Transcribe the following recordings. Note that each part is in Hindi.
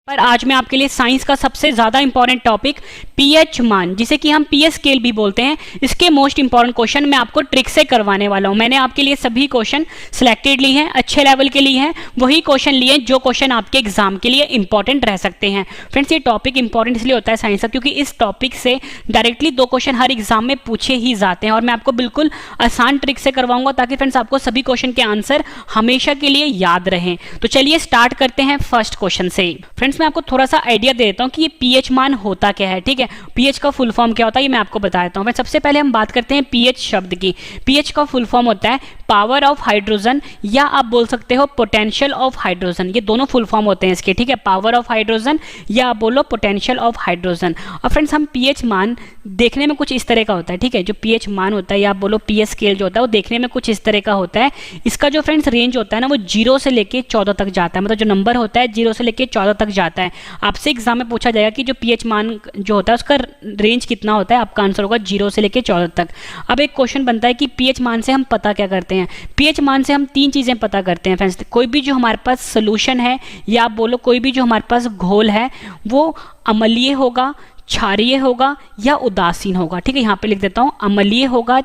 पर आज मैं आपके लिए साइंस का सबसे ज़्यादा इंपॉर्टेंट टॉपिक पीएच मान, जिसे कि हम पीएच स्केल भी बोलते हैं, इसके मोस्ट इंपॉर्टेंट क्वेश्चन मैं आपको ट्रिक से करवाने वाला हूं। मैंने आपके लिए सभी क्वेश्चन सिलेक्टेड लिए हैं, अच्छे लेवल के लिए हैं, वही क्वेश्चन लिए जो क्वेश्चन आपके एग्जाम के लिए इंपॉर्टेंट रह सकते हैं। फ्रेंड्स, ये टॉपिक इंपॉर्टेंट इसलिए होता है साइंस का क्योंकि इस टॉपिक से डायरेक्टली 2 क्वेश्चन हर एग्जाम में पूछे ही जाते हैं और मैं आपको बिल्कुल आसान ट्रिक से करवाऊंगा ताकि फ्रेंड्स आपको सभी क्वेश्चन के आंसर हमेशा के लिए याद रहें। तो चलिए स्टार्ट करते हैं फर्स्ट क्वेश्चन से। फ्रेंड्स, मैं आपको थोड़ा सा आइडिया दे देता हूं कि ये पीएच मान होता क्या है। ठीक है, पीएच का फुल फॉर्म क्या होता है ये मैं आपको बता देता हूं। सबसे पहले हम बात करते हैं पीएच शब्द की। पीएच का फुल फॉर्म होता है पावर ऑफ हाइड्रोजन, या आप बोल सकते हो पोटेंशियल ऑफ हाइड्रोजन। ये दोनों फुल फॉर्म होते हैं इसके। ठीक है, पावर ऑफ हाइड्रोजन या आप बोलो पोटेंशियल ऑफ हाइड्रोजन। और फ्रेंड्स, हम पीएच मान देखने में कुछ इस तरह का होता है। ठीक है, जो पीएच मान होता है या आप बोलो पीएच स्केल जो होता है वो देखने में कुछ इस तरह का होता है। इसका जो फ्रेंड्स रेंज होता है ना वो 0 से लेके 14 तक जाता है। मतलब जो नंबर होता है 0 से लेके 14 तक जाता है। आपसे एग्जाम में पूछा जाएगा कि जो पीएच मान जो होता है उसका रेंज कितना होता है, आपका आंसर होगा 0 से लेके 14 तक। अब एक क्वेश्चन बनता है कि पीएच मान से हम पता क्या करते हैं। पीएच मान से हम 3 चीजें पता करते हैं फ्रेंड्स। कोई भी जो हमारे पास सोल्यूशन है या आप बोलो कोई भी जो हमारे पास घोल है वो अम्लीय होगा, क्षारीय होगा या उदासीन होगा। ठीक है, यहाँ पे लिख देता हूँ अम्लीय होगा।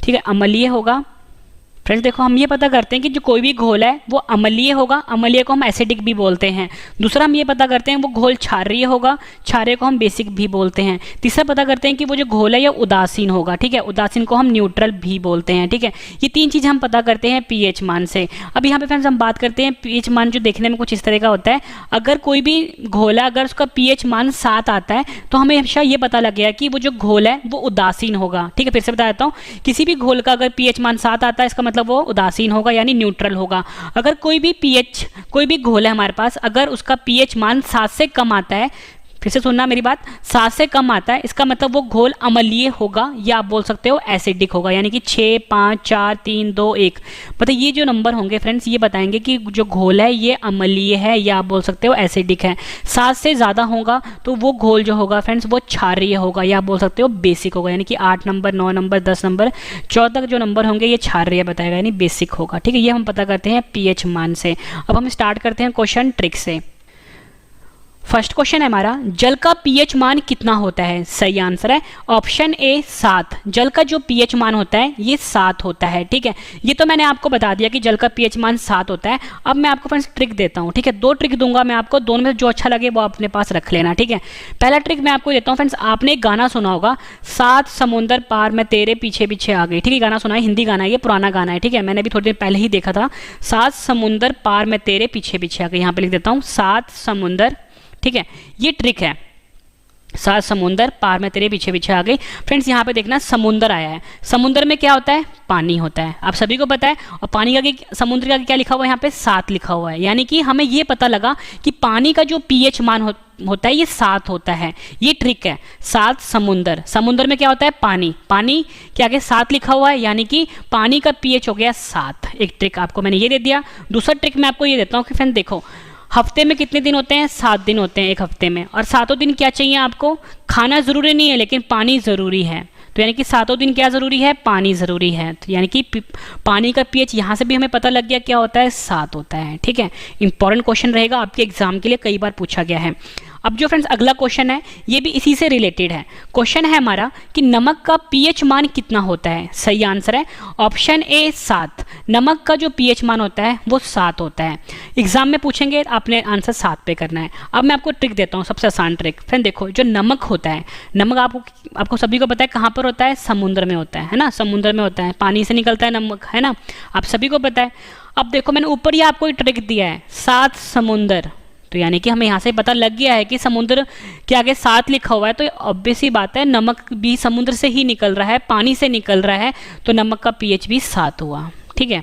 ठीक है, अम्लीय होगा। फ्रेंड्स देखो, हम ये पता करते हैं कि जो कोई भी घोल है वो अम्लीय होगा, अम्लीय को हम एसिडिक भी बोलते हैं। दूसरा हम ये पता करते हैं वो घोल क्षारीय होगा, क्षारीय को हम बेसिक भी बोलते हैं। तीसरा पता करते हैं कि वो जो घोल है ये उदासीन होगा। ठीक है, उदासीन को हम न्यूट्रल भी बोलते हैं। ठीक है, ये 3 चीज़ हम पता करते हैं पीएच मान से। अब यहाँ पे फ्रेंड्स हम बात करते हैं पीएच मान जो देखने में कुछ इस तरह का होता है। अगर कोई भी घोल है अगर उसका पीएच मान 7 आता है तो हमें हमेशा ये पता लग गया कि वो जो घोल है वो उदासीन होगा। ठीक है, फिर से बता देता हूँ, किसी भी घोल का अगर पीएच मान 7 आता है इसका मतलब वो उदासीन होगा यानी न्यूट्रल होगा। अगर कोई भी घोल है हमारे पास, अगर उसका पीएच मान 7 से कम आता है, फिर से सुनना मेरी बात, 7 से कम आता है इसका मतलब वो घोल अम्लीय होगा या आप बोल सकते हो एसिडिक होगा। यानी कि 6, 5, 4, 3, 2, 1 मतलब ये जो नंबर होंगे फ्रेंड्स ये बताएंगे कि जो घोल है ये अम्लीय है या आप बोल सकते हो एसिडिक है। 7 से ज़्यादा होगा तो वो घोल जो होगा फ्रेंड्स वो क्षारीय होगा या आप बोल सकते हो बेसिक होगा। यानी कि 8 नंबर, 9 नंबर, 10 नंबर, 14 तक जो नंबर होंगे ये क्षारीय बताएगा यानी बेसिक होगा। ठीक है, ये हम पता करते हैं पीएच मान से। अब हम स्टार्ट करते हैं क्वेश्चन ट्रिक से। फर्स्ट क्वेश्चन है हमारा, जल का पीएच मान कितना होता है? सही आंसर है ऑप्शन ए 7। जल का जो पीएच मान होता है ये 7 होता है। ठीक है, ये तो मैंने आपको बता दिया कि जल का पीएच मान 7 होता है। अब मैं आपको फ्रेंड्स ट्रिक देता हूँ। ठीक है, 2 ट्रिक दूंगा मैं आपको, दोनों में जो अच्छा लगे वो अपने पास रख लेना। ठीक है, पहला ट्रिक मैं आपको देता हूँ फ्रेंड्स, आपने एक गाना सुना होगा 7 समुंदर पार मैं तेरे पीछे पीछे आ गई। ठीक है, गाना सुना है, हिंदी गाना है, ये पुराना गाना है। ठीक है, मैंने भी थोड़ी देर पहले ही देखा था। 7 समुंदर पार मैं तेरे पीछे पीछे आ गई। यहाँ पे लिख देता हूँ 7 समुंदर। ठीक है, ये ट्रिक है, 7 समुंदर पार में तेरे पीछे पीछे आ गई। फ्रेंड्स यहाँ पे देखना समुंदर आया है, समुंदर में क्या होता है? पानी होता है, आप सभी को पता है। और पानी का समुद्र का क्या लिखा हुआ है? यहाँ पे 7 लिखा हुआ है। यानी कि हमें ये पता लगा कि पानी का जो पीएच मान होता है ये 7 होता है। ये ट्रिक है, 7 समुंदर, समुंदर में क्या होता है? पानी, पानी के आगे 7 लिखा हुआ है यानी कि पानी का पीएच हो गया 7। एक ट्रिक आपको मैंने ये दे दिया। दूसरा ट्रिक मैं आपको ये देता हूँ कि फ्रेंड देखो, हफ्ते में कितने दिन होते हैं? 7 दिन होते हैं एक हफ्ते में। और 7 दिन क्या चाहिए आपको? खाना जरूरी नहीं है लेकिन पानी जरूरी है। तो यानी कि 7 दिन क्या जरूरी है? पानी जरूरी है। तो यानी कि पानी का पीएच यहाँ से भी हमें पता लग गया क्या होता है? 7 होता है। ठीक है, इंपॉर्टेंट क्वेश्चन रहेगा आपके एग्जाम के लिए, कई बार पूछा गया है। अब जो फ्रेंड्स अगला क्वेश्चन है ये भी इसी से रिलेटेड है। क्वेश्चन है हमारा कि नमक का पीएच मान कितना होता है? सही आंसर है ऑप्शन ए 7। नमक का जो पीएच मान होता है वो 7 होता है। एग्जाम में पूछेंगे, आपने आंसर 7 पे करना है। अब मैं आपको ट्रिक देता हूँ, सबसे आसान ट्रिक। फ्रेंड देखो, जो नमक होता है, नमक आपको सभी को पता है कहाँ पर होता है? समुद्र में होता है ना, समुद्र में होता है, पानी से निकलता है नमक, है ना, आप सभी को पता है। अब देखो मैंने ऊपर ही आपको एक ट्रिक दिया है 7 समुंदर, तो यानी कि हमें यहाँ से पता लग गया है कि समुद्र के आगे 7 लिखा हुआ है तो ऑब्वियस सी बात है नमक भी समुद्र से ही निकल रहा है, पानी से निकल रहा है, तो नमक का पीएच भी 7 हुआ। ठीक है,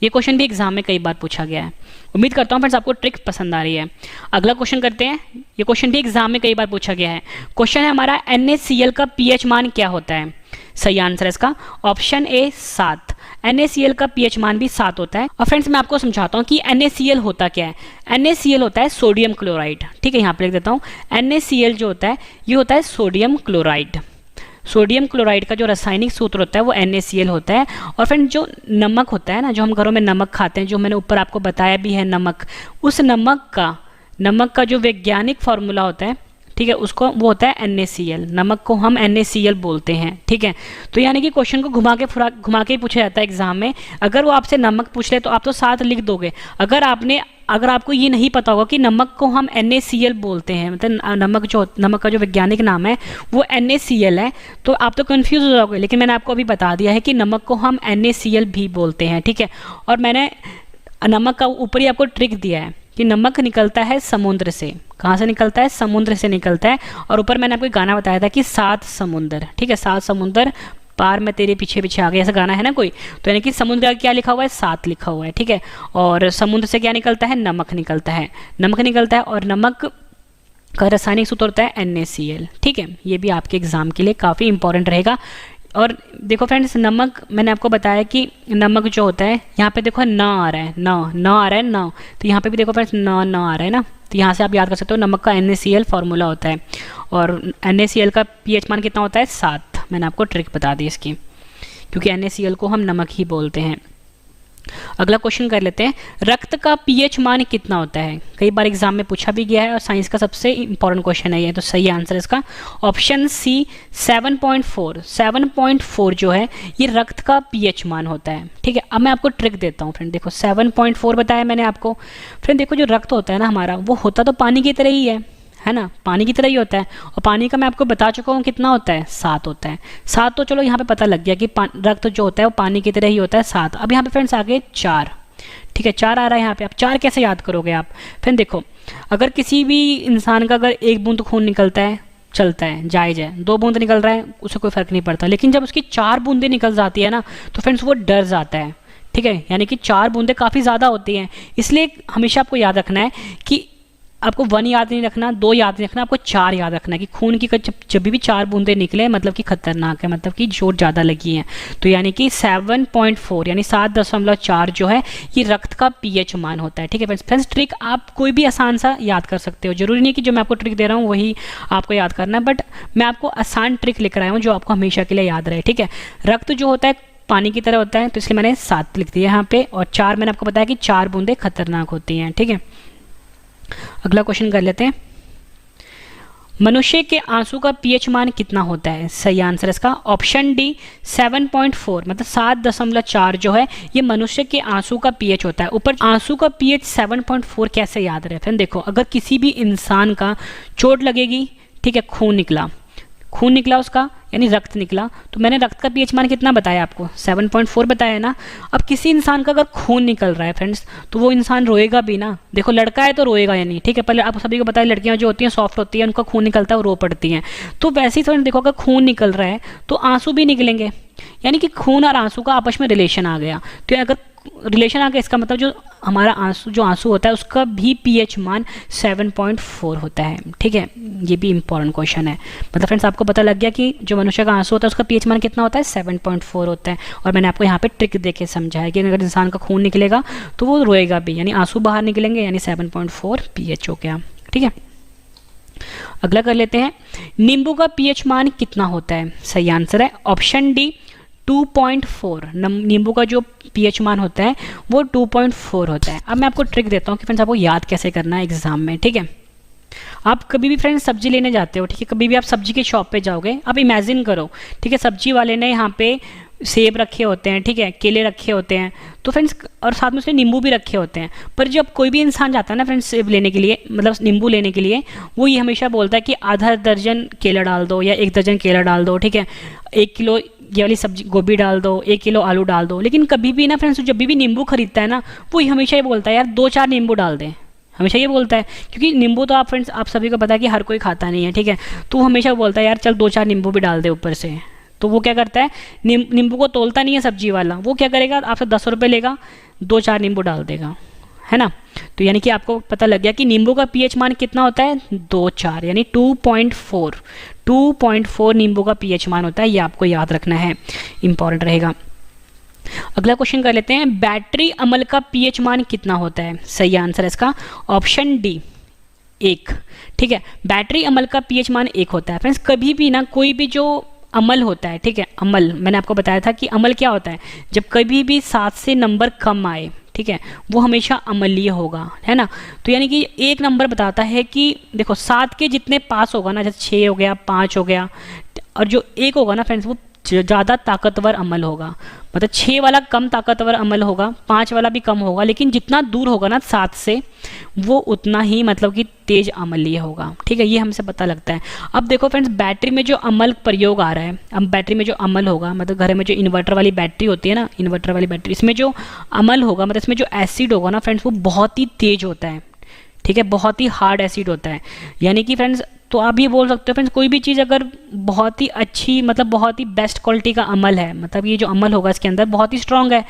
ये क्वेश्चन भी एग्जाम में कई बार पूछा गया है। उम्मीद करता हूँ फ्रेंड्स आपको ट्रिक पसंद आ रही है। अगला क्वेश्चन करते हैं, ये क्वेश्चन भी एग्जाम में कई बार पूछा गया है। क्वेश्चन है हमारा NaCl का पीएच मान क्या होता है? सही आंसर है इसका ऑप्शन ए 7। NaCl का पीएच मान भी 7 होता है। और फ्रेंड्स मैं आपको समझाता हूँ कि NaCl होता क्या है। NaCl होता है सोडियम क्लोराइड। ठीक है, यहाँ पे लिख देता हूँ NaCl जो होता है ये होता है सोडियम क्लोराइड। सोडियम क्लोराइड का जो रासायनिक सूत्र होता है वो NaCl होता है। और फ्रेंड जो नमक होता है ना, जो हम घरों में नमक खाते हैं, जो मैंने ऊपर आपको बताया भी है नमक, उस नमक का नमक का जो वैज्ञानिक फॉर्मूला होता है, ठीक है, उसको वो होता है NaCl। नमक को हम NaCl बोलते हैं, ठीक है। तो यानी कि क्वेश्चन को घुमा के ही पूछा जाता है एग्जाम में। अगर वो आपसे नमक पूछ ले तो आप तो 7 लिख दोगे। अगर आपको ये नहीं पता होगा कि नमक को हम NaCl बोलते हैं, मतलब नमक का जो वैज्ञानिक नाम है वो NaCl है, तो आप तो कंफ्यूज हो जाओगे। लेकिन मैंने आपको अभी बता दिया है कि नमक को हम NaCl भी बोलते हैं, ठीक है। और मैंने नमक का ऊपर ही आपको ट्रिक दिया है कि नमक निकलता है समुद्र से। कहाँ से निकलता है? समुद्र से निकलता है। और ऊपर मैंने आपको एक गाना बताया था कि 7 समुंदर, ठीक है, 7 समुंदर पार में तेरे पीछे पीछे आ गए, ऐसा गाना है ना कोई। तो यानी कि समुद्र का क्या लिखा हुआ है? 7 लिखा हुआ है, ठीक है। और समुद्र से क्या निकलता है? नमक निकलता है। नमक निकलता है और नमक का रासायनिक सूत्र होता है NaCl, ठीक है। ये भी आपके एग्जाम के लिए काफ़ी इंपॉर्टेंट रहेगा। और देखो फ्रेंड्स, नमक मैंने आपको बताया कि नमक जो होता है, यहाँ पे देखो न आ रहा है, न आ रहा है न, तो यहाँ पे भी देखो फ्रेंड्स न आ रहा है ना, तो यहाँ से आप याद कर सकते हो नमक का NaCl फॉर्मूला होता है। और NaCl का pH मान कितना होता है? 7। मैंने आपको ट्रिक बता दी इसकी, क्योंकि NaCl को हम नमक ही बोलते हैं। अगला क्वेश्चन कर लेते हैं, रक्त का pH मान कितना होता है? कई बार एग्जाम में पूछा भी गया है और साइंस का सबसे इंपॉर्टेंट क्वेश्चन है ये। तो सही आंसर इसका ऑप्शन सी 7.4। 7.4 जो है ये रक्त का pH मान होता है, ठीक है। अब मैं आपको ट्रिक देता हूँ फ्रेंड। देखो 7.4 बताया मैंने आपको। फ्रेंड देखो, जो रक्त होता है ना हमारा, वो होता तो पानी की तरह ही है ना, पानी की तरह ही होता है। और पानी का मैं आपको बता चुका हूँ कितना होता है? 7 होता है। 7 तो चलो यहाँ पे पता लग गया कि रक्त जो होता है वो पानी की तरह ही होता है, 7। अब यहाँ पे फ्रेंड्स आगे 4, ठीक है, 4 आ रहा है यहाँ पे। अब 4 कैसे याद करोगे आप? फ्रेंड देखो, अगर किसी भी इंसान का अगर 1 बूंद खून निकलता है, चलता है, जायज़ है। 2 बूंद निकल रहा है, उससे कोई फर्क नहीं पड़ता। लेकिन जब उसकी 4 बूंदें निकल जाती है ना, तो फ्रेंड्स वो डर जाता है, ठीक है। यानी कि 4 बूंदें काफ़ी ज़्यादा होती हैं। इसलिए हमेशा आपको याद रखना है कि आपको 1 याद नहीं रखना, 2 याद नहीं रखना, आपको 4 याद रखना है कि खून की जब भी 4 बूंदें निकले मतलब कि खतरनाक है, मतलब कि चोट ज़्यादा लगी है। तो यानी कि 7.4 यानी 7.4 जो है ये रक्त का pH मान होता है, ठीक है फ्रेंड्स। ट्रिक आप कोई भी आसान सा याद कर सकते हो, जरूरी नहीं कि जो मैं आपको ट्रिक दे रहा हूँ वही आपको याद करना है, बट मैं आपको आसान ट्रिक लेकर आया हूँ जो आपको हमेशा के लिए याद रहे, ठीक है। रक्त जो होता है पानी की तरह होता है, तो इसलिए मैंने 7 लिख दिया यहाँ पे। और 4 मैंने आपको बताया कि 4 बूंदें खतरनाक होती हैं, ठीक है। अगला क्वेश्चन कर लेते हैं, मनुष्य के आंसू का pH मान कितना होता है? सही आंसर इसका ऑप्शन डी 7.4, मतलब 7.4 जो है ये मनुष्य के आंसू का pH होता है। ऊपर आंसू का pH 7.4 कैसे याद रहे? फिर देखो, अगर किसी भी इंसान का चोट लगेगी, ठीक है, खून निकला उसका, यानी रक्त निकला, तो मैंने रक्त का pH मान कितना बताया आपको? 7.4 बताया ना। अब किसी इंसान का अगर खून निकल रहा है फ्रेंड्स, तो वो इंसान रोएगा भी ना। देखो लड़का है तो रोएगा या नहीं, ठीक है। पहले आप सभी को बताया लड़कियां जो होती हैं सॉफ्ट होती हैं, उनका खून निकलता है वो रो पड़ती हैं। तो वैसे ही फ्रेंड्स देखो, अगर खून निकल रहा है तो आंसू भी निकलेंगे, यानी कि खून और आंसू का आपस में रिलेशन आ गया। तो अगर रिलेशन आ गया, इसका मतलब जो हमारा आंसू होता है उसका भी pH मान 7.4 होता है, ठीक है। ये भी इंपॉर्टेंट क्वेश्चन है। मतलब फ्रेंड्स आपको पता लग गया कि जो मनुष्य का आंसू होता है उसका pH मान कितना होता है? 7.4 होता है। और मैंने आपको यहाँ पे ट्रिक देके समझाया कि अगर इंसान का खून निकलेगा तो वो रोएगा भी, यानी आंसू बाहर निकलेंगे, यानी 7.4 pH हो गया, ठीक है। अगला कर लेते हैं, नींबू का pH मान कितना होता है? सही आंसर है ऑप्शन डी 2.4। नींबू का जो pH मान होता है वो 2.4 होता है। अब मैं आपको ट्रिक देता हूँ कि फ्रेंड्स आपको याद कैसे करना है एग्जाम में, ठीक है। आप कभी भी फ्रेंड्स सब्जी लेने जाते हो, ठीक है, कभी भी आप सब्जी की शॉप पे जाओगे, आप इमेजिन करो, ठीक है, सब्जी वाले ने यहाँ पे सेब रखे होते हैं, ठीक है, केले रखे होते हैं, तो फ्रेंड्स और साथ में उसने नींबू भी रखे होते हैं। पर जब कोई भी इंसान जाता है ना फ्रेंड्स सेब लेने के लिए, मतलब नींबू लेने के लिए, वो ये हमेशा बोलता है कि आधा दर्जन केला डाल दो या 1 दर्जन केला डाल दो, ठीक है, 1 किलो ये वाली सब्जी गोभी डाल दो, 1 किलो आलू डाल दो। लेकिन कभी भी ना फ्रेंड्स जब भी नींबू खरीदता है ना, वो हमेशा ये बोलता है यार 2-4 नींबू डाल दें, हमेशा ये बोलता है। क्योंकि नींबू तो आप फ्रेंड्स आप सभी को पता है कि हर कोई खाता नहीं है, ठीक है, तो वो हमेशा बोलता है यार चल 2-4 नींबू भी डाल दे ऊपर से। तो वो क्या करता है, नींबू को तोलता नहीं है सब्जी वाला, वो क्या करेगा, आपसे 10 रुपये लेगा, 2-4 नींबू डाल देगा, है ना। तो यानी कि आपको पता लग गया कि नींबू का pH मान कितना होता है? 2-4 यानी 2.4 नींबू का pH मान होता है। ये आपको याद रखना है, इंपॉर्टेंट रहेगा। अगला क्वेश्चन कर लेते हैं, बैटरी अम्ल का pH मान कितना होता है? सही आंसर है इसका ऑप्शन डी 1, ठीक है। बैटरी अम्ल का pH मान 1 होता है। फ्रेंड्स कभी भी ना कोई भी जो अम्ल होता है, ठीक है, अम्ल मैंने आपको बताया था कि अम्ल क्या होता है, जब कभी भी 7 से नंबर कम आए, ठीक ठीक है, वो हमेशा अम्लीय होगा, है ना। तो यानी कि एक नंबर बताता है कि देखो 7 के जितने पास होगा ना, जैसे 6 हो गया, 5 हो गया, और जो 1 होगा ना फ्रेंड्स वो ज़्यादा ताकतवर अम्ल होगा। मतलब 6 वाला कम ताकतवर अम्ल होगा, 5 वाला भी कम होगा, लेकिन जितना दूर होगा ना 7 से वो उतना ही मतलब कि तेज अम्लीय होगा, ठीक है। ये हमसे पता लगता है। अब देखो फ्रेंड्स, बैटरी में जो अम्ल प्रयोग आ रहा है, अब बैटरी में जो अम्ल होगा, मतलब घर में जो इन्वर्टर वाली बैटरी होती है ना, इन्वर्टर वाली बैटरी, इसमें जो अम्ल होगा, मतलब इसमें जो एसिड होगा ना फ्रेंड्स वो बहुत ही तेज होता है, ठीक है, बहुत ही हार्ड एसिड होता है। यानी कि फ्रेंड्स, तो आप ये बोल सकते हो फ्रेंड्स, कोई भी चीज़ अगर बहुत ही अच्छी, मतलब बहुत ही बेस्ट क्वालिटी का अमल है, मतलब ये जो अमल होगा इसके अंदर बहुत ही स्ट्रांग है,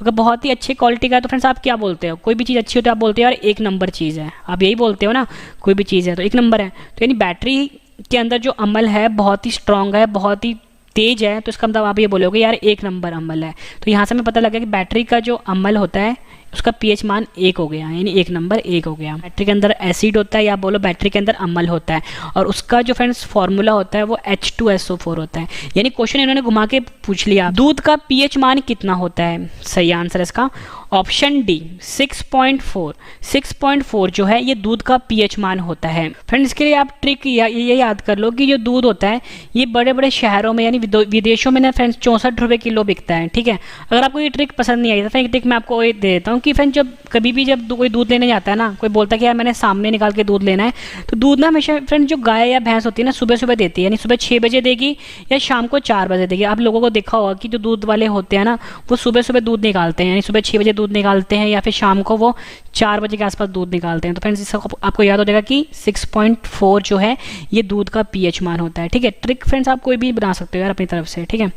अगर बहुत ही अच्छी क्वालिटी का है, तो फ्रेंड्स आप क्या बोलते हो, कोई भी चीज़ अच्छी होती है आप बोलते हो यार एक नंबर चीज़ है, आप यही बोलते हो ना, कोई भी चीज़ है तो एक नंबर है। तो यानी बैटरी के अंदर जो अमल है बहुत ही स्ट्रांग है, बहुत ही तेज है, तो इसका मतलब आप ये बोलोगे यार एक नंबर अम्ल है। तो यहाँ से हमें पता लगा कि बैटरी का जो अम्ल होता है उसका पीएच मान 1 हो गया, यानी 1 नंबर 1 हो गया। बैटरी के अंदर एसिड होता है, या बोलो बैटरी के अंदर अम्ल होता है, और उसका जो फ्रेंड्स फॉर्मूला होता है वो H2SO4 होता है। यानी क्वेश्चन इन्होंने घुमा के पूछ लिया, दूध का पीएच मान कितना होता है। सही आंसर इसका ऑप्शन डी 6.4। 6.4 जो है ये दूध का पीएच मान होता है। फ्रेंड्स, इसके लिए आप ट्रिक ये याद कर लो कि जो दूध होता है ये बड़े बड़े शहरों में यानी विदेशों में ना फ्रेंड्स 64 रुपये किलो बिकता है, ठीक है। अगर आपको ये ट्रिक पसंद नहीं आई तो फ्रेंड ट्रिक मैं आपको ये दे देता हूँ कि फ्रेंड्स जब कभी भी जब कोई दूध लेने जाता है ना, कोई बोलता है कि यार मैंने सामने निकाल के दूध लेना है, तो दूध ना हमेशा फ्रेंड्स जो गाय या भैंस होती है ना सुबह सुबह देती है, यानी सुबह 6 बजे देगी या शाम को 4 बजे देगी। आप लोगों को देखा होगा कि जो दूध वाले होते हैं ना वो सुबह सुबह दूध निकालते हैं, यानी सुबह 6 बजे दूध निकालते हैं या फिर शाम को वो 4 बजे के आसपास दूध निकालते हैं। तो फ्रेंड्स इसका आपको याद हो जाएगा कि 6.4 जो है ये दूध का पीएच मान होता है, ठीक है। ट्रिक फ्रेंड्स आप कोई भी बना सकते हो यार अपनी तरफ से, ठीक है।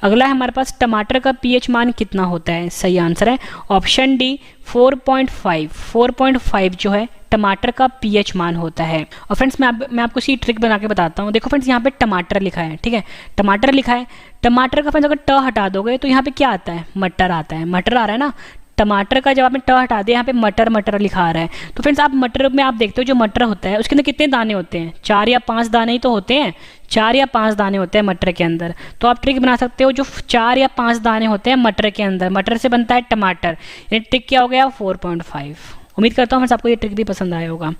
अगला है हमारे पास टमाटर का पीएच मान कितना होता है। सही आंसर है ऑप्शन डी 4.5। 4.5 जो है टमाटर का पीएच मान होता है। और फ्रेंड्स मैं आपको इसी ट्रिक बना के बताता हूँ। देखो फ्रेंड्स यहाँ पे टमाटर लिखा है, ठीक है, टमाटर लिखा है। टमाटर का फ्रेंड्स अगर ट हटा दोगे तो यहाँ पे क्या आता है, मटर आता है, मटर आ रहा है ना। टमाटर का जब आपने ट हटा दिया यहाँ पे मटर मटर लिखा आ रहा है। तो फ्रेंड्स आप मटर में आप देखते हो जो मटर होता है उसके अंदर कितने दाने होते हैं, 4 या 5 दाने ही तो होते हैं, 4 या 5 दाने होते हैं मटर के अंदर। तो आप ट्रिक बना सकते हो जो 4 या 5 दाने होते हैं मटर के अंदर, मटर से बनता है टमाटर, यानी ट्रिक क्या हो गया 4.5। उम्मीद करता हूँ आपको ये ट्रिक भी पसंद आया होगा।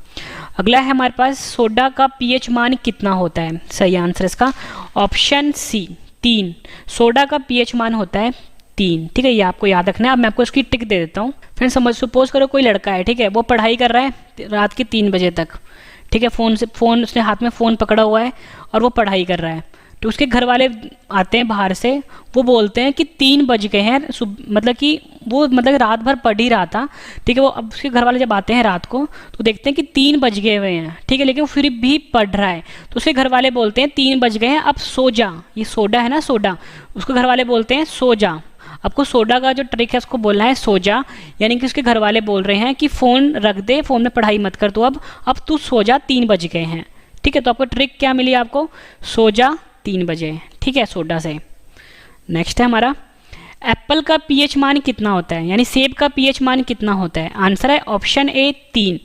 अगला है हमारे पास सोडा का पीएच मान कितना होता है। सही आंसर इसका ऑप्शन सी 3। सोडा का पीएच मान होता है 3, ठीक है, ये आपको याद रखना है। अब मैं आपको इसकी ट्रिक दे देता हूँ। फ्रेंड्स समझ सपोज करो कोई लड़का है, ठीक है, वो पढ़ाई कर रहा है रात के 3 बजे तक, ठीक है, फ़ोन उसने हाथ में फ़ोन पकड़ा हुआ है और वो पढ़ाई कर रहा है। तो उसके घर वाले आते हैं बाहर से, वो बोलते हैं कि 3 बज गए हैं, मतलब कि वो मतलब रात भर पढ़ ही रहा था, ठीक है। वो अब उसके घर वाले जब आते हैं रात को तो देखते हैं कि 3 बज गए हुए हैं, ठीक है, लेकिन वो फिर भी पढ़ रहा है। तो उसके घर वाले बोलते हैं 3 बज गए हैं, अब सो जा। ये सोडा है ना, सोडा, उसको घर वाले बोलते हैं सो जा। आपको सोडा का जो ट्रिक है उसको बोलना है सो जा, यानी कि उसके घर वाले बोल रहे हैं कि फ़ोन रख दे, फ़ोन में पढ़ाई मत कर, तो अब तू सो जा, 3 बज गए हैं, ठीक है। तो आपको ट्रिक क्या मिली, आपको सो जा 3 बजे, ठीक है, सोडा से। नेक्स्ट है हमारा एप्पल का पीएच मान कितना होता है, यानी सेब का पीएच मान कितना होता है। आंसर है ऑप्शन ए 3।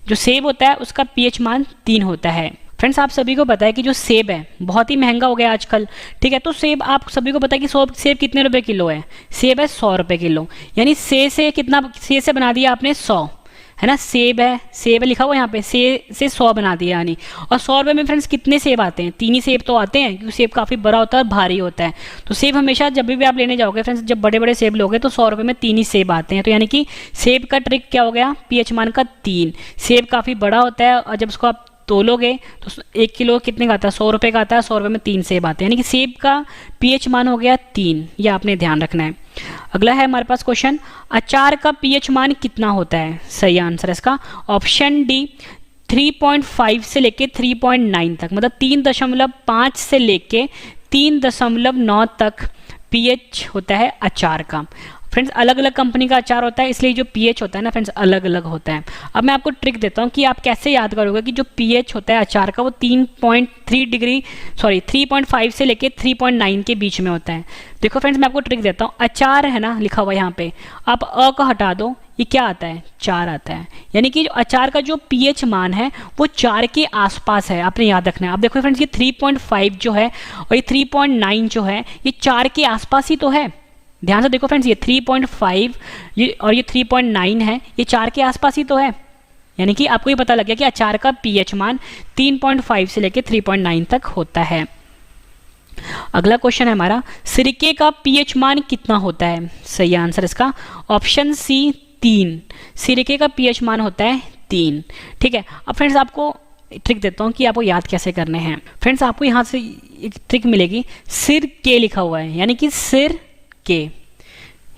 जो सेब होता है उसका पीएच मान 3 होता है। फ्रेंड्स आप सभी को पता है कि जो सेब है बहुत ही महंगा हो गया आजकल, ठीक है। तो सेब आप सभी को पता है कि सेब कितने रुपए किलो है, सेब है 100 रुपये किलो, यानी से कितना, से बना दिया आपने 100, है ना। सेब है लिखा हुआ यहाँ पे, से 100 बना दिया यानी। और 100 रुपये में फ्रेंड्स कितने सेब आते हैं, 3 ही सेब तो आते हैं, क्योंकि सेब काफ़ी बड़ा होता है और भारी होता है। तो सेब हमेशा जब भी आप लेने जाओगे फ्रेंड्स, जब बड़े बड़े सेब लोगे तो 100 रुपये में 3 ही सेब आते हैं। तो यानी कि सेब का ट्रिक क्या हो गया, पीएच मान का 3। सेब काफ़ी बड़ा होता है और जब उसको आप तोलोगे तो 1 किलो कितने का आता है, 100 रुपये का आता है, 100 रुपये में 3 सेब आते हैं, यानी कि सेब का पीएच मान हो गया 3। ये आपने ध्यान रखना है। अगला है हमारे पास क्वेश्चन, अचार का पीएच मान कितना होता है। सही आंसर इसका ऑप्शन डी 3.5 से लेके 3.9 तक, मतलब 3.5 से लेके 3.9 तक पीएच होता है अचार का। फ्रेंड्स अलग अलग कंपनी का अचार होता है, इसलिए जो पीएच होता है ना फ्रेंड्स अलग अलग होता है। अब मैं आपको ट्रिक देता हूँ कि आप कैसे याद करोगे कि जो पीएच होता है अचार का वो 3.5 से लेके 3.9 के बीच में होता है। देखो फ्रेंड्स मैं आपको ट्रिक देता हूँ, अचार है ना लिखा हुआ यहाँ पे, आप अ को हटा दो, ये क्या आता है, 4 आता है, यानी कि अचार का जो पीएच मान है वो 4 के आसपास है, आपने याद रखना है। आप देखो फ्रेंड्स ये 3.5 जो है और ये 3.9 जो है ये 4 के आसपास ही तो है, ध्यान से देखो फ्रेंड्स, ये 3.5 ये और ये 3.9 है, ये 4 के आसपास ही तो है। यानी कि आपको ये पता लग गया कि अचार का पीएच मान 3.5 से लेकर 3.9 तक होता है। अगला क्वेश्चन है हमारा, सिरके का पीएच मान कितना होता है? सही आंसर इसका ऑप्शन सी 3। सिरके का पीएच मान होता है 3। ठीक है, अब फ्रेंड्स आपको ट्रिक देता हूँ कि आपको याद कैसे करने हैं। फ्रेंड्स आपको यहाँ से एक ट्रिक मिलेगी, सिर के लिखा हुआ है, यानी कि सिर के,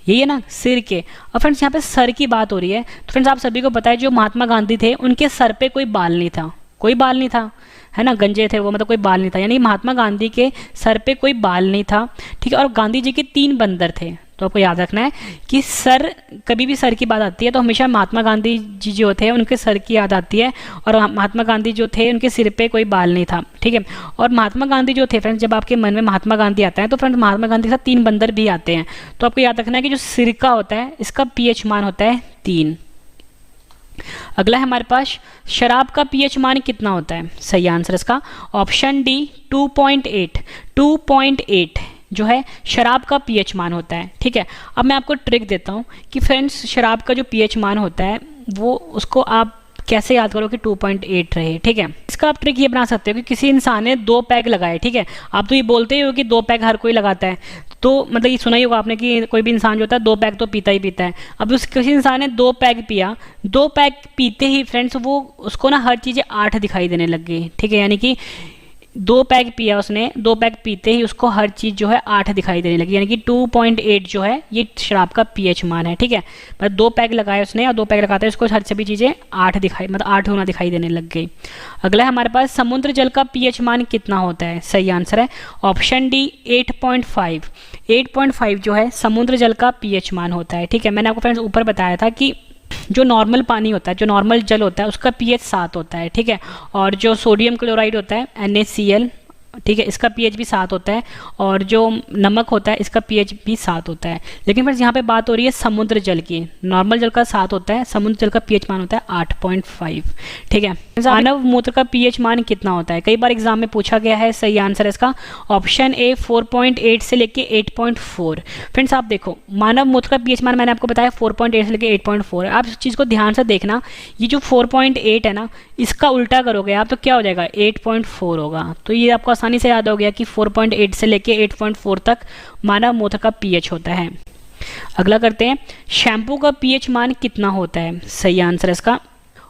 यही है ना, सिर के। और फ्रेंड्स यहाँ पे सर की बात हो रही है, तो फ्रेंड्स आप सभी को पता है जो महात्मा गांधी थे उनके सर पे कोई बाल नहीं था, कोई बाल नहीं था, है ना, गंजे थे वो, मतलब कोई बाल नहीं था, यानी महात्मा गांधी के सर पे कोई बाल नहीं था। ठीक है, और गांधी जी के 3 बंदर थे। तो आपको याद रखना है कि सर, कभी भी सर की बात आती है तो हमेशा महात्मा गांधी जी जो थे उनके सर की याद आती है, और महात्मा गांधी जो थे उनके सिर पे कोई बाल नहीं था। ठीक है, और महात्मा गांधी जो थे फ्रेंड्स, जब आपके मन में महात्मा गांधी आता है तो फ्रेंड्स महात्मा गांधी के साथ 3 बंदर भी आते हैं। तो आपको याद रखना है कि जो सिर का होता है इसका पीएच मान होता है 3। अगला है हमारे पास, शराब का पीएच मान कितना होता है? सही आंसर इसका ऑप्शन डी 2.8। 2.8 जो है शराब का पीएच मान होता है। ठीक है, अब मैं आपको ट्रिक देता हूँ कि फ्रेंड्स शराब का जो पीएच मान होता है वो उसको आप कैसे याद करो कि 2.8 रहे। ठीक है, इसका आप ट्रिक ये बना सकते हो कि किसी इंसान ने 2 पैग लगाए। ठीक है, आप तो ये बोलते ही हो कि 2 पैग हर कोई लगाता है, तो मतलब ये सुना ही होगा आपने कि कोई भी इंसान जो होता है 2 पैग तो पीता ही पीता है। अब उस किसी इंसान ने 2 पैग पिया, 2 पैग पीते ही फ्रेंड्स वो उसको ना हर चीज़ें 8 दिखाई देने लग गई। ठीक है, यानी कि 2 पैग पिया उसने, 2 पैग पीते ही उसको हर चीज़ जो है 8 दिखाई देने लगी, यानी कि 2.8 जो है ये शराब का पीएच मान है। ठीक है, मतलब 2 पैग लगाए उसने और 2 पैग लगाते हैं उसको हर सभी चीज़ें 8 दिखाई, मतलब 8 होना दिखाई देने लग गई। अगला है हमारे पास, समुद्र जल का पीएच मान कितना होता है? सही आंसर है ऑप्शन डी 8.5। 8.5 जो है समुद्र जल का पीएच मान होता है। ठीक है, मैंने आपको फ्रेंड्स ऊपर बताया था कि जो नॉर्मल पानी होता है, जो नॉर्मल जल होता है उसका पीएच 7 होता है। ठीक है, और जो सोडियम क्लोराइड होता है NaCl, ठीक है, इसका पीएच भी 7 होता है, और जो नमक होता है इसका पीएच भी 7 होता है। लेकिन फ्रेंड्स यहाँ पे बात हो रही है समुद्र जल की। नॉर्मल जल का 7 होता है, समुद्र जल का पीएच मान होता है 8.5। ठीक है, मानव मूत्र का पीएच मान कितना होता है? कई बार एग्जाम में पूछा गया है। सही आंसर है इसका ऑप्शन ए 4.8 से लेके 8.4। फ्रेंड्स आप देखो, मानव मूत्र का पीएच मान मैंने आपको बताया 4.8 से लेके 8.4 है। आप इस चीज़ को ध्यान से देखना, ये जो 4.8 है ना, इसका उल्टा करोगे आप तो क्या हो जाएगा? 8.4 होगा। तो ये आपको आसानी से याद हो गया कि 4.8 से लेके 8.4 तक मानव मूत्र का पीएच होता है। अगला करते हैं, शैम्पू का पीएच मान कितना होता है? सही आंसर है इसका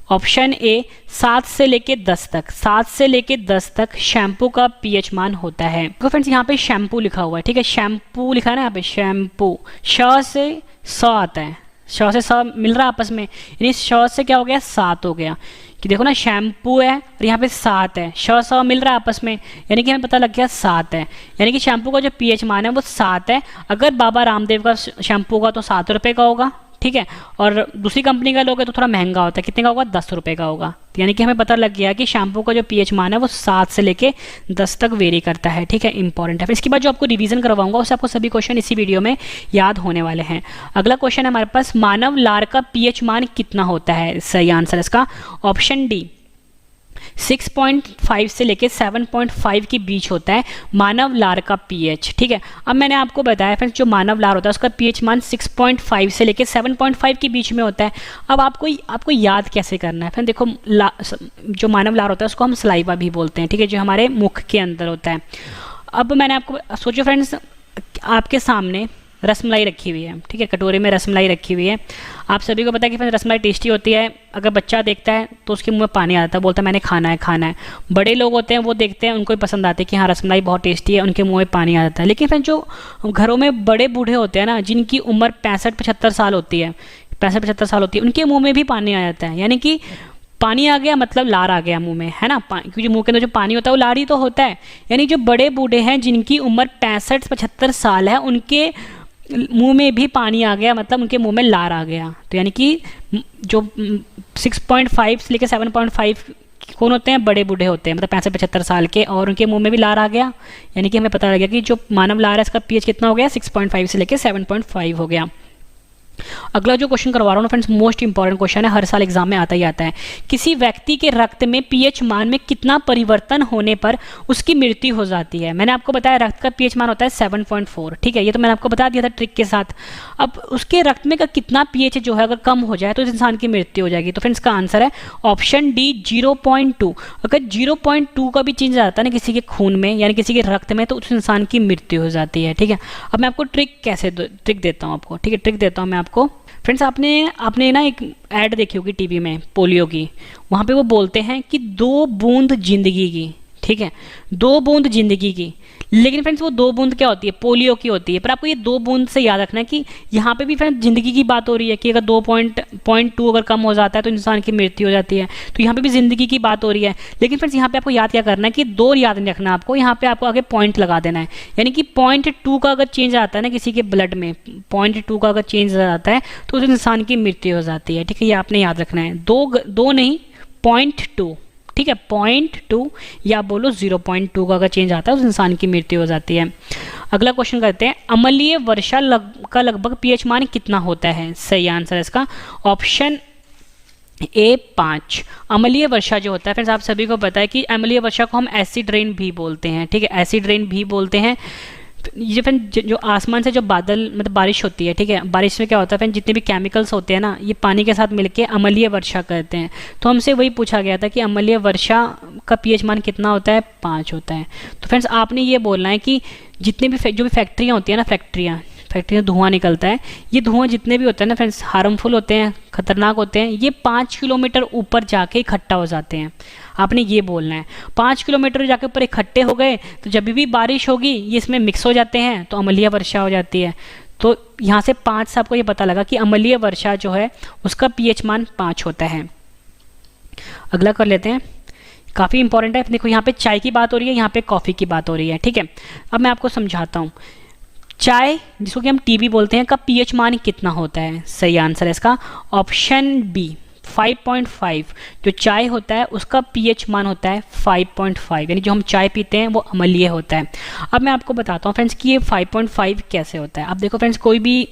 ऑप्शन ए 7 से लेके 10 तक। 7 से लेके 10 तक शैम्पू का पीएच मान होता है। तो फ्रेंड्स यहाँ पे शैम्पू लिखा हुआ है। ठीक है, शैम्पू लिखा है ना यहाँ पे, शैम्पू, श से स आता है, श से स मिल रहा है आपस में, यानी श से क्या हो गया? 7 हो गया। कि देखो ना, शैम्पू है और यहाँ पे 7 है, श स मिल रहा है आपस में, यानी कि हमें पता लग गया 7 है। यानी कि शैम्पू का जो पीएच मान है वो 7 है। अगर बाबा रामदेव का शैम्पू का तो 7 रुपये का होगा। ठीक है, और दूसरी कंपनी का लोगे तो थोड़ा महंगा होता है, कितने का होगा? 10 रुपये का होगा। यानी कि हमें पता लग गया कि शैम्पू का जो पीएच मान है वो 7 से लेके 10 तक वेरी करता है। ठीक है, इंपॉर्टेंट है। फिर इसके बाद जो आपको रिवीजन करवाऊंगा उससे आपको सभी क्वेश्चन इसी वीडियो में याद होने वाले हैं। अगला क्वेश्चन है हमारे पास, मानव लार का पीएच मान कितना होता है? सही आंसर इसका ऑप्शन डी 6.5 से लेके 7.5 के बीच होता है मानव लार का पीएच। ठीक है, अब मैंने आपको बताया फ्रेंड्स जो मानव लार होता है उसका पीएच मान 6.5 से लेके 7.5 के बीच में होता है। अब आपको याद कैसे करना है? फिर देखो, जो मानव लार होता है उसको हम सलाइवा भी बोलते हैं। ठीक है, जो हमारे मुख के अंदर होता है। अब मैंने आपको, सोचो फ्रेंड्स आपके सामने रसमलाई रखी हुई है। ठीक है, कटोरे में रसमलाई रखी हुई है। आप सभी को पता है कि फ्रेंड्स रसमलाई टेस्टी होती है। अगर बच्चा देखता है तो उसके मुंह में पानी आ जाता है, बोलता है मैंने खाना है, खाना है। बड़े लोग होते हैं वो देखते हैं, उनको भी पसंद आती है कि हाँ रसमलाई बहुत टेस्टी है, उनके मुंह में पानी आ जाता है। लेकिन फ्रेंड्स जो घरों में बड़े बूढ़े होते हैं ना, जिनकी उम्र 65-75 साल होती है, 65-75 साल होती है, उनके मुँह में भी पानी आ जाता है। यानी कि पानी आ गया मतलब लार आ गया मुंह में, है ना, क्योंकि मुंह के अंदर जो पानी होता है वो लार ही तो होता है। यानी जो बड़े बूढ़े हैं जिनकी उम्र 65-75 साल है, उनके मुंह में भी पानी आ गया, मतलब उनके मुंह में लार आ गया। तो यानी कि जो 6.5 से लेकर 7.5 कौन होते हैं? बड़े बूढ़े होते हैं, मतलब 65-75 साल के, और उनके मुंह में भी लार आ गया। यानी कि हमें पता लग गया कि जो मानव लार है इसका पीएच कितना हो गया? 6.5 से लेकर 7.5 हो गया। अगला जो क्वेश्चन करवा रहा हूँ फ्रेंड्स, मोस्ट इंपॉर्टेंट क्वेश्चन है, हर साल एग्जाम में आता ही आता है। किसी व्यक्ति के रक्त में पीएच मान में कितना परिवर्तन होने पर उसकी मृत्यु हो जाती है। मैंने आपको बताया रक्त का पीएच मान होता है 7.4, ठीक है, ये तो मैंने आपको बता दिया था ट्रिक के साथ। अब उसके रक्त में का कितना पीएच जो है अगर कम हो जाए तो इस इंसान की मृत्यु हो जाएगी। तो फ्रेंड्स का आंसर है ऑप्शन डी 0.2। अगर 0.2 का भी चेंज आता है ना किसी के खून में यानी किसी के रक्त में तो उस इंसान की मृत्यु हो जाती है, ठीक है। अब मैं आपको ट्रिक देता हूँ आपको, ठीक है, ट्रिक देता हूँ मैं आपको। फ्रेंड्स आपने ना एक ऐड देखी होगी टीवी में पोलियो की, वहाँ पे वो बोलते हैं कि 2 बूंद जिंदगी की, ठीक है, 2 बूंद जिंदगी की। लेकिन फ्रेंड्स वो 2 बूंद क्या होती है, पोलियो की होती है। पर आपको ये 2 बूंद से याद रखना है कि यहाँ पे भी फ्रेंड्स जिंदगी की बात हो रही है कि अगर 2.2 अगर कम हो जाता है तो इंसान की मृत्यु हो जाती है, तो यहाँ पे भी जिंदगी की बात हो रही है। लेकिन फ्रेंड्स यहाँ पे आपको याद क्या करना है कि 2 याद नहीं रखना आपको, यहाँ पे आपको आगे पॉइंट लगा देना है। यानी कि 0.2 का अगर चेंज आता है ना किसी के ब्लड में, 0.2 का अगर चेंज आता है तो उस इंसान की मृत्यु हो जाती है, ठीक है, ये आपने याद रखना है। 2 नहीं 0.2, ठीक है, 0.2 या बोलो 0.2 का अगर चेंज आता है उस इंसान की मृत्यु हो जाती है। अगला क्वेश्चन करते हैं, अम्लीय वर्षा का लगभग पीएच मान कितना होता है। सही आंसर है इसका ऑप्शन ए 5। अम्लीय वर्षा जो होता है फ्रेंड्स आप सभी को पता है कि अम्लीय वर्षा को हम एसिड रेन भी बोलते हैं, ठीक है, एसिड रेन भी बोलते हैं। ये फ्रेंड जो आसमान से जो बादल मतलब बारिश होती है, ठीक है, बारिश में क्या होता है फ्रेंड जितने भी केमिकल्स होते हैं ना ये पानी के साथ मिलके अम्लीय वर्षा करते हैं। तो हमसे वही पूछा गया था कि अम्लीय वर्षा का पीएच मान कितना होता है, 5 होता है। तो फ्रेंड्स आपने ये बोलना है कि जितने भी जो भी फैक्ट्रियाँ होती है ना, फैक्ट्री से धुआं निकलता है, ये धुआं जितने भी होते हैं ना फ्रेंड्स हार्मफुल होते हैं, खतरनाक होते हैं, ये 5 किलोमीटर ऊपर जाके इकट्ठा हो जाते हैं। आपने ये बोलना है 5 किलोमीटर जाके ऊपर इकट्ठे हो गए तो जब भी बारिश होगी ये इसमें मिक्स हो जाते हैं तो अम्लीय वर्षा हो जाती है। तो यहाँ से 5 से आपको ये पता लगा कि अम्लीय वर्षा जो है उसका पीएच मान 5 होता है। अगला कर लेते हैं, काफ़ी इंपॉर्टेंट है। देखो यहाँ पे चाय की बात हो रही है, यहाँ पे कॉफ़ी की बात हो रही है, ठीक है। अब मैं आपको समझाता हूँ। चाय जिसको कि हम टी भी बोलते हैं का पीएच मान कितना होता है। सही आंसर है इसका ऑप्शन बी 5.5। जो चाय होता है उसका पीएच मान होता है 5.5, यानी जो हम चाय पीते हैं वो अम्लीय होता है। अब मैं आपको बताता हूँ फ्रेंड्स कि ये 5.5 कैसे होता है। अब देखो फ्रेंड्स कोई भी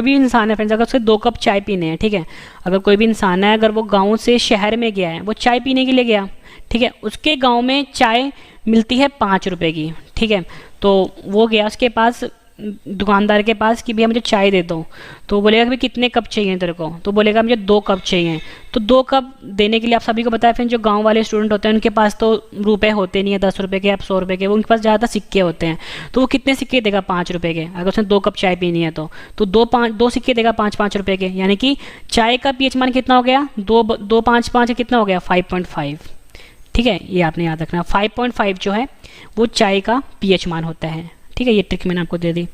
इंसान है फ्रेंड्स, अगर उसे 2 कप चाय पीने हैं, ठीक है, अगर कोई भी इंसान है अगर वो गाँव से शहर में गया है, वो चाय पीने के लिए गया, ठीक है, उसके गाँव में चाय मिलती है 5 रुपये की, ठीक है, तो वो गया उसके पास दुकानदार के पास कि भैया मुझे चाय दे दो। तो बोलेगा कि कितने कप चाहिए तेरे को, तो बोलेगा मुझे 2 कप चाहिए। तो 2 कप देने के लिए आप सभी को बताया फिर जो गांव वाले स्टूडेंट होते हैं उनके पास तो रुपए होते नहीं है 10 रुपये के या 100 रुपये के, वो उनके पास ज़्यादा सिक्के होते हैं। तो वो कितने सिक्के देगा 5 रुपये के, अगर उसने 2 कप चाय पीनी है तो 2 सिक्के देगा 5-5 रुपये के, यानी कि चाय का पीएच मान कितना हो गया 2 5 5 कितना हो गया 5.5, ठीक है, ये आपने याद रखना। 5.5 जो है वो चाय का पीएच मान होता है, ठीक है, ये ट्रिक मैंने आपको दे दी।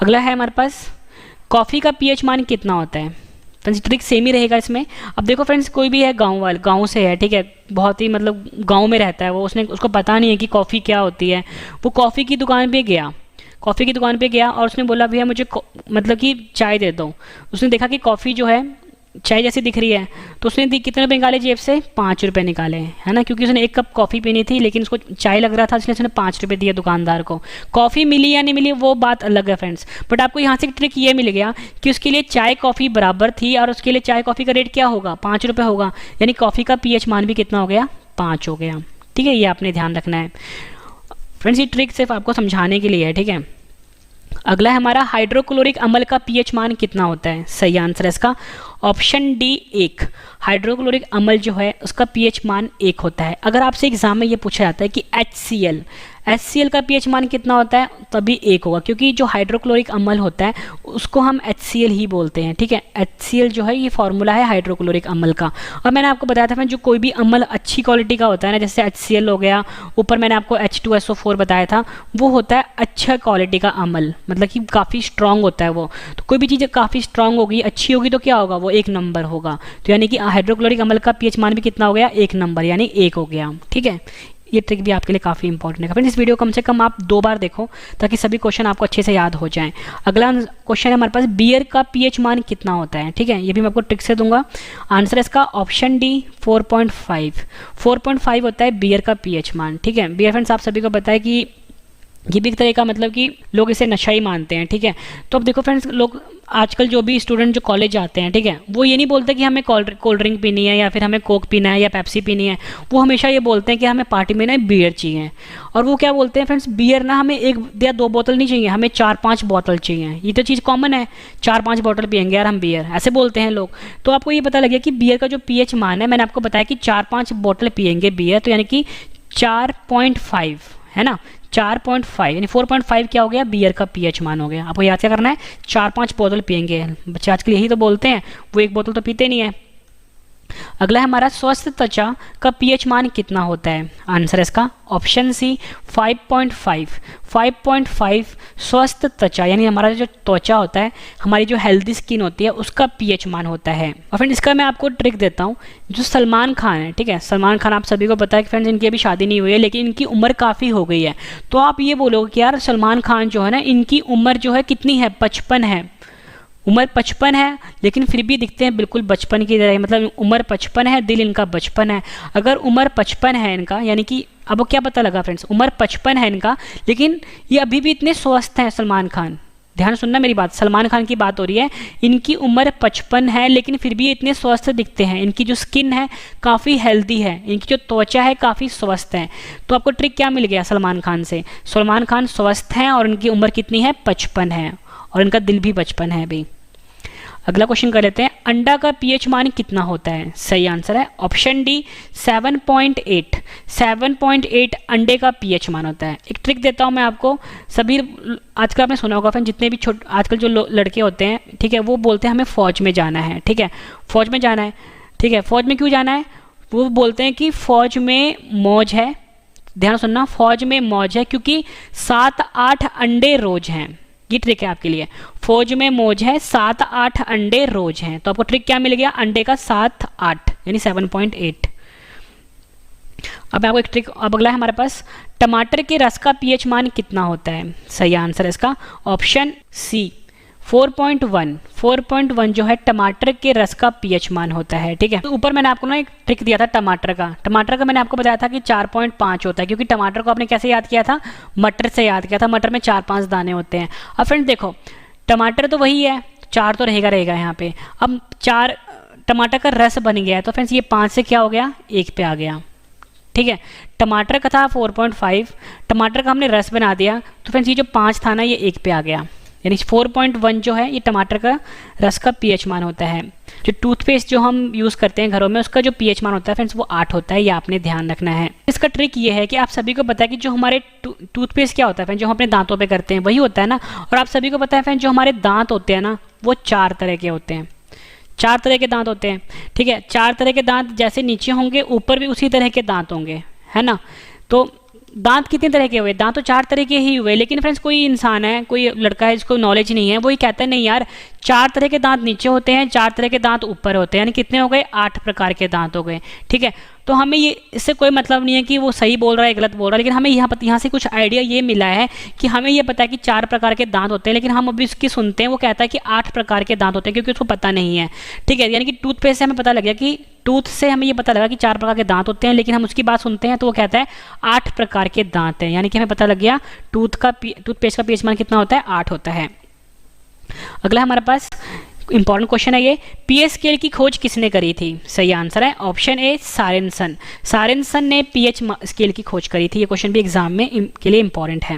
अगला है हमारे पास कॉफ़ी का पीएच मान कितना होता है। फ्रेंड्स ट्रिक सेम ही रहेगा इसमें। अब देखो फ्रेंड्स कोई भी है गांव से है, ठीक है, बहुत ही मतलब गांव में रहता है वो, उसको पता नहीं है कि कॉफ़ी क्या होती है। वो कॉफ़ी की दुकान पे गया और उसने बोला भैया मुझे मतलब कि चाय दे दो। उसने देखा कि कॉफ़ी जो है चाय जैसी दिख रही है तो उसने कितने रुपये निकाले जेब से 5 रुपये निकाले, है ना, क्योंकि उसने 1 कप कॉफ़ी पीनी थी लेकिन उसको चाय लग रहा था इसलिए उसने 5 रुपये दिए दुकानदार को। कॉफ़ी मिली या नहीं मिली वो बात अलग है फ्रेंड्स, बट आपको यहाँ से ट्रिक ये मिल गया कि उसके लिए चाय कॉफ़ी बराबर थी और उसके लिए चाय कॉफ़ी का रेट क्या होगा 5 रुपये होगा, यानी कॉफ़ी का पीएच मान भी कितना हो गया 5 हो गया, ठीक है, ये आपने ध्यान रखना है फ्रेंड्स। ये ट्रिक सिर्फ आपको समझाने के लिए है, ठीक है। अगला है हमारा हाइड्रोक्लोरिक अम्ल का पीएच मान कितना होता है। सही आंसर है इसका ऑप्शन डी 1। हाइड्रोक्लोरिक अम्ल जो है उसका पीएच मान 1 होता है। अगर आपसे एग्जाम में ये पूछा जाता है कि HCl का पीएच मान कितना होता है तभी 1 होगा, क्योंकि जो हाइड्रोक्लोरिक अम्ल होता है उसको हम HCl ही बोलते हैं, ठीक है। HCl जो है ये फॉर्मूला है हाइड्रोक्लोरिक अम्ल का। और मैंने आपको बताया था जो कोई भी अम्ल अच्छी क्वालिटी का होता है ना, जैसे HCl हो गया, ऊपर मैंने आपको H2SO4 बताया था, वो होता है अच्छा क्वालिटी का अम्ल, मतलब कि काफ़ी स्ट्रांग होता है वो। तो कोई भी चीज़ काफ़ी स्ट्रांग होगी अच्छी होगी तो क्या होगा वो 1 नंबर होगा। तो यानी कि हाइड्रोक्लोरिक अम्ल का पीएच मान भी कितना हो गया 1 नंबर, यानी 1 हो गया, ठीक है। ये ट्रिक भी आपके लिए काफ़ी इंपॉर्टेंट है फ्रेंड्स। इस वीडियो कम से कम आप 2 बार देखो ताकि सभी क्वेश्चन आपको अच्छे से याद हो जाएं। अगला क्वेश्चन है हमारे पास बियर का पीएच मान कितना होता है, ठीक है, ये भी मैं आपको ट्रिक से दूंगा। आंसर है इसका ऑप्शन डी 4.5 होता है बियर का पीएच मान, ठीक है। बियर फ्रेंड्स आप सभी को पता है कि ये भी एक तरह का मतलब कि लोग इसे नशा ही मानते हैं, ठीक है। तो अब देखो फ्रेंड्स, लोग आजकल जो भी स्टूडेंट जो कॉलेज जाते हैं, ठीक है, वो ये नहीं बोलते कि हमें कोल्ड ड्रिंक पीनी है या फिर हमें कोक पीना है या पेप्सी पीनी है। वो हमेशा ये बोलते हैं कि हमें पार्टी में ना बियर चाहिए। और वो क्या बोलते हैं फ्रेंड्स, बियर ना हमें 1 या 2 बोतल नहीं चाहिए, हमें 4-5 बोतल चाहिए। ये तो चीज़ कॉमन है, 4-5 बोतल पियेंगे यार हम बियर, ऐसे बोलते हैं लोग। तो आपको ये पता लगे कि बियर का जो pH मान है, मैंने आपको बताया कि 4-5 बोतल पियेंगे बियर, तो यानी कि 4.5 है ना, 4.5 यानी 4.5 क्या हो गया, बियर का pH मान हो गया। आपको याद क्या करना है, 4-5 बोतल पियेंगे। बच्चे आजकल यही तो बोलते हैं, वो 1 बोतल तो पीते नहीं है। अगला है हमारा, स्वस्थ त्वचा का pH मान कितना होता है। आंसर है इसका ऑप्शन सी 5.5। 5.5 स्वस्थ त्वचा यानी हमारा जो त्वचा होता है, हमारी जो हेल्दी स्किन होती है, उसका pH मान होता है। और फ्रेंड्स इसका मैं आपको ट्रिक देता हूँ। जो सलमान खान है, ठीक है, सलमान खान आप सभी को पता है कि फ्रेंड्स इनकी अभी शादी नहीं हुई है, लेकिन इनकी उम्र काफ़ी हो गई है। तो आप ये बोलोगे कि यार सलमान खान जो है ना, इनकी उम्र जो है कितनी है, 55 है। उम्र 55 है, लेकिन फिर भी दिखते हैं बिल्कुल बचपन की तरह, मतलब उम्र 55 है, दिल इनका बचपन है। अगर उम्र 55 है इनका, यानी कि अब क्या पता लगा फ्रेंड्स, उम्र 55 है इनका, लेकिन ये अभी भी इतने स्वस्थ हैं सलमान खान। ध्यान सुनना मेरी बात, सलमान खान की बात हो रही है। इनकी उम्र 55 है, लेकिन फिर भी ये इतने स्वस्थ दिखते हैं। इनकी जो स्किन है काफ़ी हेल्दी है, इनकी जो त्वचा है काफ़ी स्वस्थ है। तो आपको ट्रिक क्या मिल गया सलमान खान से, सलमान खान स्वस्थ हैं और इनकी उम्र कितनी है, 55 है, और इनका दिल भी 55 है अभी। अगला क्वेश्चन कर लेते हैं, अंडा का pH मान कितना होता है। सही आंसर है ऑप्शन डी 7.8। 7.8 अंडे का pH मान होता है। एक ट्रिक देता हूं मैं आपको, सभी आजकल आपने सुना होगा, जितने भी आजकल जो लड़के होते हैं, ठीक है, वो बोलते हैं हमें फौज में जाना है, ठीक है, फौज में जाना है, ठीक है। फौज में क्यों जाना है, वो बोलते हैं कि फौज में मौज है। ध्यान सुनना, फौज में मौज है क्योंकि 7-8 अंडे रोज हैं। ये ट्रिक है आपके लिए, फौज में मौज है, 7-8 अंडे रोज हैं। तो आपको ट्रिक क्या मिल गया, अंडे का 7-8 यानी 7.8। अब आपको एक ट्रिक, अब अगला है हमारे पास, टमाटर के रस का pH मान कितना होता है। सही आंसर है इसका ऑप्शन सी 4.1। 4.1 जो है टमाटर के रस का pH मान होता है, ठीक है। तो ऊपर मैंने आपको ना एक ट्रिक दिया था टमाटर का मैंने आपको बताया था कि 4.5 होता है, क्योंकि टमाटर को आपने कैसे याद किया था, मटर से याद किया था। मटर में 4-5 दाने होते हैं। अब फ्रेंड्स देखो, टमाटर तो वही है, 4 तो रहेगा यहाँ पे। अब 4 टमाटर का रस बन गया है, तो फ्रेंड्स ये 5 से क्या हो गया, 1 पे आ गया, ठीक है। टमाटर का था 4.5, टमाटर का हमने रस बना दिया, तो फ्रेंड्स ये जो 5 था ना, ये 1 पे आ गया, यानी 4.1 जो है ये टमाटर का रस का pH मान होता है। जो टूथपेस्ट जो हम यूज़ करते हैं घरों में, उसका जो pH मान होता है फ्रेंड्स, वो 8 होता है। ये आपने ध्यान रखना है। इसका ट्रिक ये है कि आप सभी को पता है कि जो हमारे टूथपेस्ट क्या होता है फ्रेंड्स, जो हम अपने दांतों पे करते हैं वही होता है ना। और आप सभी को पता है फ्रेंड्स, जो हमारे दांत होते हैं ना, वो 4 तरह के होते हैं। 4 तरह के दांत होते हैं, ठीक है। 4 तरह के दांत जैसे नीचे होंगे, ऊपर भी उसी तरह के दांत होंगे, है ना। तो दांत कितने तरह के हुए, दांत तो 4 तरह के ही हुए। लेकिन फ्रेंड्स कोई इंसान है, कोई लड़का है जिसको नॉलेज नहीं है, वो ही कहता है नहीं यार 4 तरह के दांत नीचे होते हैं, 4 तरह के दांत ऊपर होते हैं, यानी कितने हो गए, 8 प्रकार के दांत हो गए, ठीक है। तो हमें ये इससे कोई मतलब नहीं है कि वो सही बोल रहा है गलत बोल रहा है, लेकिन हमें यहाँ से कुछ आइडिया ये मिला है कि हमें ये पता है कि 4 प्रकार के दांत होते हैं, लेकिन हम अभी उसकी सुनते हैं, वो कहता है कि 8 प्रकार के दांत होते हैं, क्योंकि उसको पता नहीं है, ठीक है। यानी कि टूथपेस्ट से हमें पता लग गया कि टूथ से हमें ये पता लगा कि 4 प्रकार के दांत होते हैं, लेकिन हम उसकी बात सुनते हैं तो वो कहता है 8 प्रकार के दांत हैं, यानी कि हमें पता लग गया टूथपेस्ट का pH मान कितना होता है, 8 होता है। अगला हमारे पास इंपॉर्टेंट क्वेश्चन है ये, pH स्केल की खोज किसने करी थी। सही आंसर है ऑप्शन ए सारेनसन ने pH स्केल की खोज करी थी। ये क्वेश्चन भी एग्जाम में के लिए इंपॉर्टेंट है।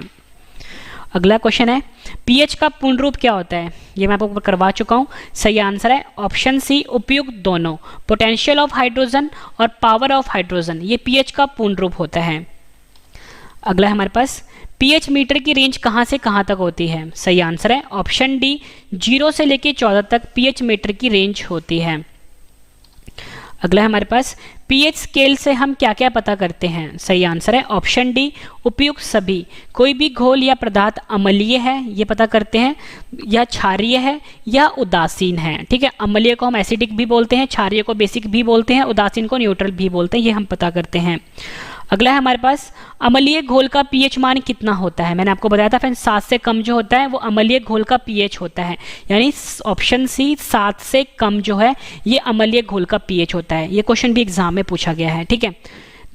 अगला क्वेश्चन है, pH का पूर्ण रूप क्या होता है। ये मैं आपको करवा चुका हूँ। सही आंसर है ऑप्शन सी उपयुक्त दोनों, पोटेंशियल ऑफ हाइड्रोजन और पावर ऑफ हाइड्रोजन, ये pH का पूर्ण रूप होता है। अगला है हमारे पास, pH मीटर की रेंज कहाँ से कहाँ तक होती है। सही आंसर है ऑप्शन डी 0 से लेकर 14 तक pH मीटर की रेंज होती है। अगला है हमारे पास, pH स्केल से हम क्या क्या पता करते हैं। सही आंसर है ऑप्शन डी उपयुक्त सभी, कोई भी घोल या पदार्थ अम्लीय है ये पता करते हैं, या क्षारीय है या उदासीन है, ठीक है। अम्लीय को हम एसिडिक भी बोलते हैं, क्षारीय को बेसिक भी बोलते हैं, उदासीन को न्यूट्रल भी बोलते हैं, ये हम पता करते हैं। अगला है हमारे पास, अम्लीय घोल का pH मान कितना होता है। मैंने आपको बताया था फ्रेंड्स 7 से कम जो होता है वो अम्लीय घोल का pH होता है, यानी ऑप्शन सी 7 से कम जो है ये अम्लीय घोल का pH होता है। ये क्वेश्चन भी एग्जाम में पूछा गया है, ठीक है।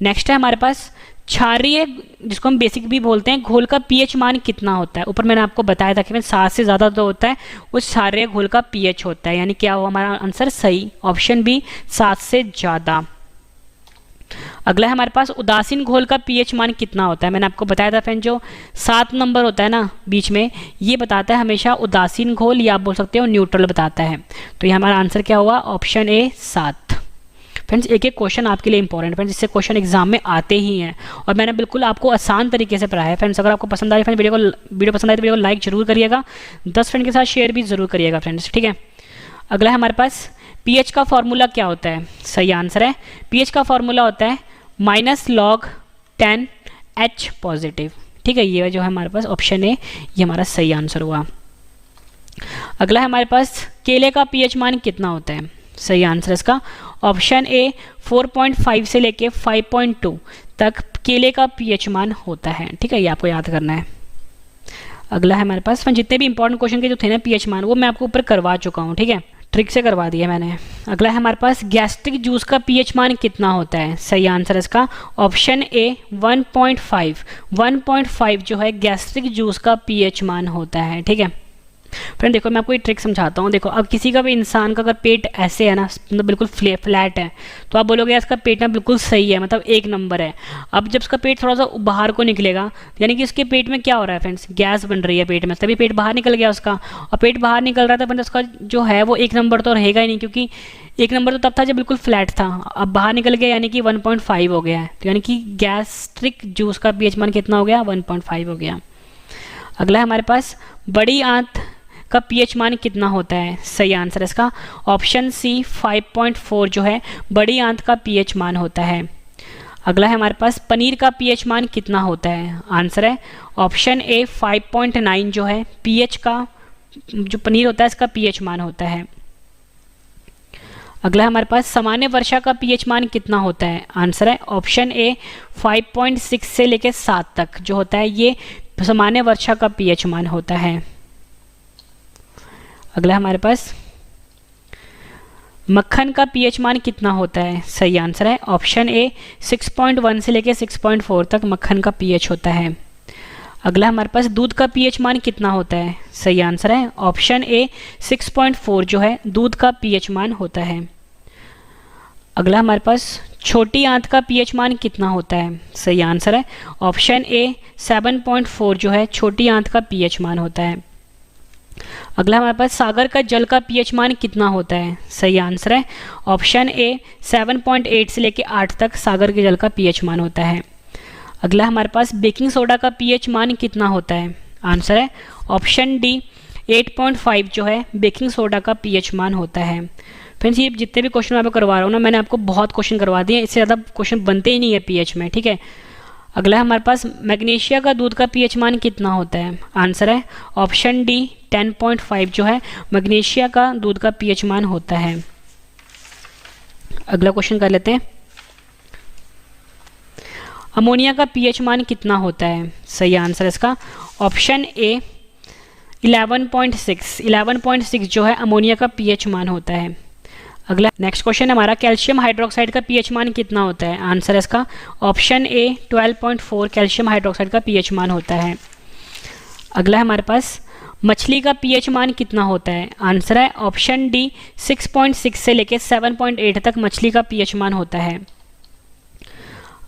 नेक्स्ट है हमारे पास, क्षारीय जिसको हम बेसिक भी बोलते हैं घोल का पीएच मान कितना होता है? ऊपर मैंने आपको बताया था कि 7 से ज़्यादा जो होता है उस क्षारीय घोल का पीएच होता है, यानी क्या हो हमारा आंसर सही, ऑप्शन बी 7 से ज़्यादा। अगला है हमारे पास उदासीन घोल का पीएच मान कितना होता है? मैंने आपको बताया था फ्रेंड जो 7 नंबर होता है ना बीच में, ये बताता है हमेशा उदासीन घोल, या आप बोल सकते हो न्यूट्रल बताता है। तो ये हमारा आंसर क्या हुआ? Option A 7। फ्रेंड्स एक एक क्वेश्चन आपके लिए इंपॉर्टेंट फ्रेंड्स, जिससे क्वेश्चन एग्जाम में आते ही हैं और मैंने बिल्कुल आपको आसान तरीके से पढ़ाया है। फ्रेंड्स अगर आपको पसंद आ रही है वीडियो पसंद आए तो वीडियो को लाइक जरूर करिएगा, 10 फ्रेंड के साथ शेयर भी जरूर करिएगा फ्रेंड्स, ठीक है। अगला है हमारे पास पीएच का फॉर्मूला क्या होता है? सही आंसर है पीएच का फॉर्मूला होता है -log10H पॉजिटिव, ठीक है। ये जो है हमारे पास ऑप्शन ए, ये हमारा सही आंसर हुआ। अगला है हमारे पास केले का पीएच मान कितना होता है? सही आंसर इसका ऑप्शन ए 4.5 से लेके 5.2 तक केले का पीएच मान होता है, ठीक है। ये आपको याद करना है। अगला है हमारे पास जितने भी इंपॉर्टेंट क्वेश्चन के जो थे ना पीएच मान, वो मैं आपको ऊपर करवा चुका हूँ, ठीक है, ट्रिक से करवा दिया मैंने। अगला है हमारे पास गैस्ट्रिक जूस का पीएच मान कितना होता है? सही आंसर इसका ऑप्शन ए 1.5। 1.5 जो है गैस्ट्रिक जूस का पीएच मान होता है, ठीक है। फ्रेंड देखो मैं आपको एक ट्रिक समझाता हूँ। देखो अब किसी का भी इंसान का अगर पेट ऐसे है ना, मतलब बिल्कुल फ्लैट है, तो आप बोलोगे इसका पेट ना बिल्कुल सही है, मतलब 1 नंबर है। अब जब उसका पेट थोड़ा सा बाहर को निकलेगा, यानी कि उसके पेट में क्या हो रहा है फ्रेंड्स? गैस बन रही है पेट में, तभी पेट बाहर निकल गया उसका, और पेट बाहर निकल रहा था मतलब उसका जो है वो 1 नंबर तो रहेगा ही नहीं, क्योंकि 1 नंबर तो तब था जब बिल्कुल फ्लैट था, अब बाहर निकल गया यानी कि 1.5 हो गया है। तो यानी कि गैस्ट्रिक जूस का पीएच मान कितना हो गया? 1.5 हो गया। अगला है हमारे पास बड़ी आंत का पीएच मान कितना होता है? सही आंसर इसका ऑप्शन सी 5.4 जो है बड़ी आंत का पीएच मान होता है। अगला है हमारे पास पनीर का पीएच मान कितना होता है? आंसर है ऑप्शन ए 5.9 जो है पीएच का, जो पनीर होता है इसका पीएच मान होता है। अगला हमारे पास सामान्य वर्षा का पीएच मान कितना होता है? आंसर है ऑप्शन ए 5.6 से लेकर 7 तक जो होता है ये सामान्य वर्षा का पीएच मान होता है। अगला हमारे पास मक्खन का पीएच मान कितना होता है? सही आंसर है ऑप्शन ए 6.1 से लेकर 6.4 तक मक्खन का पीएच होता है। अगला हमारे पास दूध का पीएच मान कितना होता है? सही आंसर है ऑप्शन ए 6.4 जो है दूध का पीएच मान होता है। अगला हमारे पास छोटी आंत का पीएच मान कितना होता है? सही आंसर है ऑप्शन ए 7.4 जो है छोटी आंत का पीएच मान होता है। अगला हमारे पास सागर का जल का पीएच मान कितना होता है? सही आंसर है ऑप्शन ए 7.8 से लेकर 8 तक सागर के जल का पीएच मान होता है। अगला हमारे पास बेकिंग सोडा का पीएच मान कितना होता है? आंसर है ऑप्शन डी 8.5 जो है बेकिंग सोडा का पीएच मान होता है। फ्रेंड्स ये जितने भी क्वेश्चन मैं आपको करवा रहा हूँ ना, मैंने आपको बहुत क्वेश्चन करवा दिए, इससे ज़्यादा क्वेश्चन बनते ही नहीं है पीएच में, ठीक है। अगला हमारे पास मैग्नीशिया का दूध का पीएच मान कितना होता है? आंसर है ऑप्शन डी 10.5 जो है मैग्नीशिया का दूध का पीएच मान होता है। अगला क्वेश्चन कर लेते हैं। अमोनिया का पीएच मान कितना होता है? सही आंसर इसका ऑप्शन ए 11.6। 11.6 जो है अमोनिया का पीएच मान होता है। अगला नेक्स्ट क्वेश्चन हमारा कैल्शियम हाइड्रोक्साइड का पीएच मान कितना होता है? आंसर इसका ऑप्शन ए 12.4 कैल्शियम हाइड्रोक्साइड का पीएच मान होता है। अगला हमारे पास मछली का पीएच मान कितना होता है? आंसर है ऑप्शन डी 6.6 से लेकर 7.8 तक मछली का पीएच मान होता है।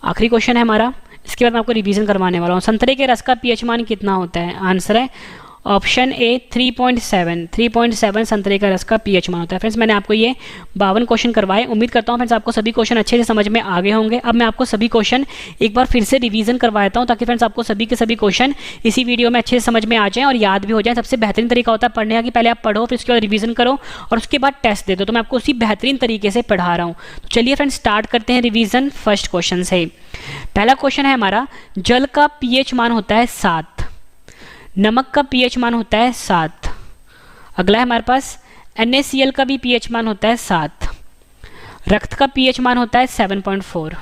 आखिरी क्वेश्चन है हमारा, इसके बाद मैं आपको रिवीजन करवाने वाला हूँ। संतरे के रस का पीएच मान कितना होता है? आंसर है ऑप्शन ए 3.7। 3.7 संतरे का रस का पीएच मान होता है। फ्रेंड्स मैंने आपको ये 52 क्वेश्चन करवाए, उम्मीद करता हूँ फ्रेंड्स आपको सभी क्वेश्चन अच्छे से समझ में आ गए होंगे। अब मैं आपको सभी क्वेश्चन एक बार फिर से रिवीजन करवाता हूँ, ताकि फ्रेंड्स आपको सभी के सभी क्वेश्चन इसी वीडियो में अच्छे से समझ में आ जाएँ और याद भी हो जाए। सबसे बेहतरीन तरीका होता है पढ़ने का कि पहले आप पढ़ो, फिर उसके बाद रिवीजन करो और उसके बाद टेस्ट दे दो। तो मैं आपको उसी बेहतरीन तरीके से पढ़ा रहा हूँ। तो चलिए फ्रेंड्स स्टार्ट करते हैं रिवीजन फर्स्ट क्वेश्चन से। पहला क्वेश्चन है हमारा, जल का पीएच मान होता है 7, नमक का पीएच मान होता है 7। अगला है हमारे पास NaCl का भी पीएच मान होता है 7। रक्त का पीएच मान होता है 7.4।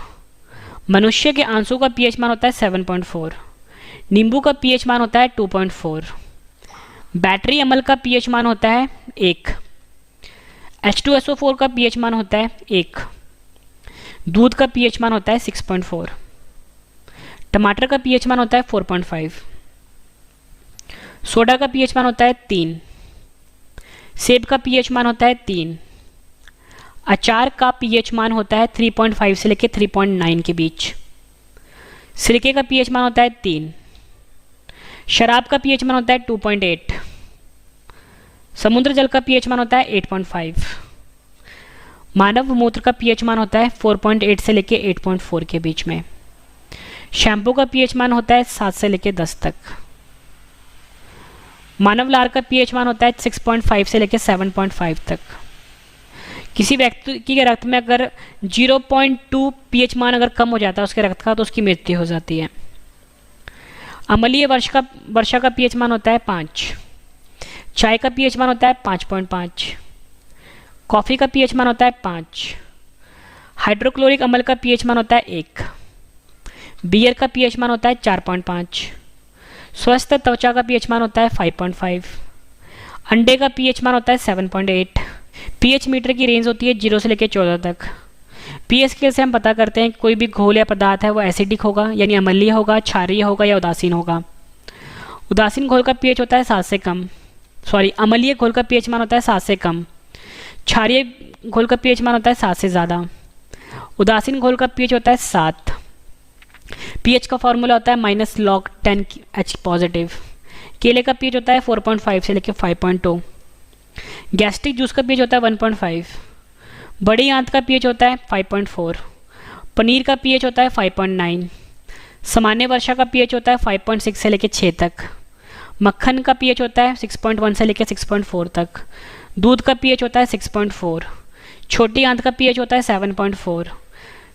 मनुष्य के आंसू का पीएच मान होता है 7.4। नींबू का पीएच मान होता है 2.4। बैटरी अम्ल का पीएच मान होता है 1। H2SO4 का पीएच मान होता है 1। दूध का पीएच मान होता है 6.4। टमाटर का पीएच मान होता है 4.5, सोडा का पीएच मान होता है 3, सेब का पीएच मान होता है 3, अचार का पीएच मान होता है 3.5 से लेकर 3.9 के बीच, सिरके का पीएच मान होता है 3, शराब का पीएच मान होता है 2.8, समुद्र जल का पीएच मान होता है 8.5, मानव मूत्र का पीएच मान होता है 4.8 से लेकर 8.4 के बीच में, शैम्पू का पीएच मान होता है 7 से लेकर 10 तक, मानव लार का पीएच मान होता है 6.5 से लेकर 7.5 तक। किसी व्यक्ति के रक्त में अगर 0.2 पीएच मान अगर कम हो जाता है उसके रक्त का, तो उसकी मृत्यु हो जाती है। अम्लीय वर्षा का पीएच मान होता है 5, चाय का पीएच मान होता है 5.5, कॉफ़ी का पीएच मान होता है 5, हाइड्रोक्लोरिक अम्ल का पीएच मान होता है 1, बियर का पीएच मान होता है 4.5, स्वस्थ त्वचा का पीएच मान होता है 5.5, अंडे का पीएच मान होता है 7.8। पीएच मीटर की रेंज होती है 0 से लेकर 14 तक। पीएच स्केल से हम पता करते हैं कोई भी घोल या पदार्थ है वो एसिडिक होगा यानी अम्लीय होगा, क्षारीय होगा या उदासीन होगा। उदासीन घोल का पीएच होता है 7 से कम, अम्लीय घोल का पीएच मान होता है 7 से कम, क्षारीय घोल का पीएच मान होता है 7 से ज़्यादा, उदासीन घोल का पीएच होता है 7। पीएच का फॉर्मूला होता है -log10H पॉजिटिव। केले का पीएच होता है 4.5 से लेकर 5.2। गैस्ट्रिक जूस का पीएच होता है 1.5। बड़ी आंत का पीएच होता है 5.4। पनीर का पीएच होता है 5.9। सामान्य वर्षा का पीएच होता है 5.6 से लेकर 6 तक। मक्खन का पीएच होता है 6.1 से लेकर 6.4 तक। दूध का पीएच होता है 6.4। छोटी आंत का पीएच होता है 7.4।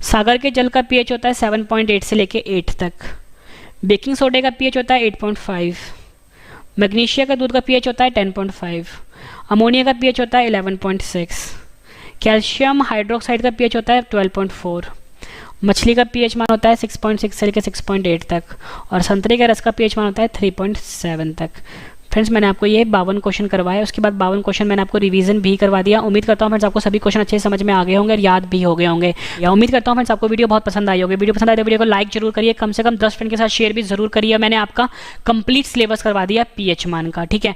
सागर के जल का पीएच होता है 7.8 से लेकर 8 तक। बेकिंग सोडे का पीएच होता है 8.5। मैग्नीशिया का दूध का पीएच होता है 10.5। अमोनिया का पीएच होता है 11.6। कैल्शियम हाइड्रोक्साइड का पीएच होता है 12.4। मछली का पीएच मान होता है 6.6 से लेकर 6.8 तक और संतरे का रस का पीएच मान होता है 3.7 तक। फ्रेंड्स, मैंने आपको ये 52 क्वेश्चन करवाए, उसके बाद 52 क्वेश्चन मैंने आपको रिवीजन भी करवा दिया। उम्मीद करता हूँ फ्रेंड्स आपको सभी क्वेश्चन अच्छे समझ में आ गए होंगे और याद भी हो गए होंगे। या उम्मीद करता हूँ फ्रेंड्स आपको वीडियो बहुत पसंद आई होगी। वीडियो पसंद आए तो वीडियो को लाइक जरूर करिए, कम से कम 10 फ्रेंड के साथ शेयर भी जरूर करिए। मैंने आपका कंप्लीट सिलेबस करवा दिया पीएच मान का, ठीक है।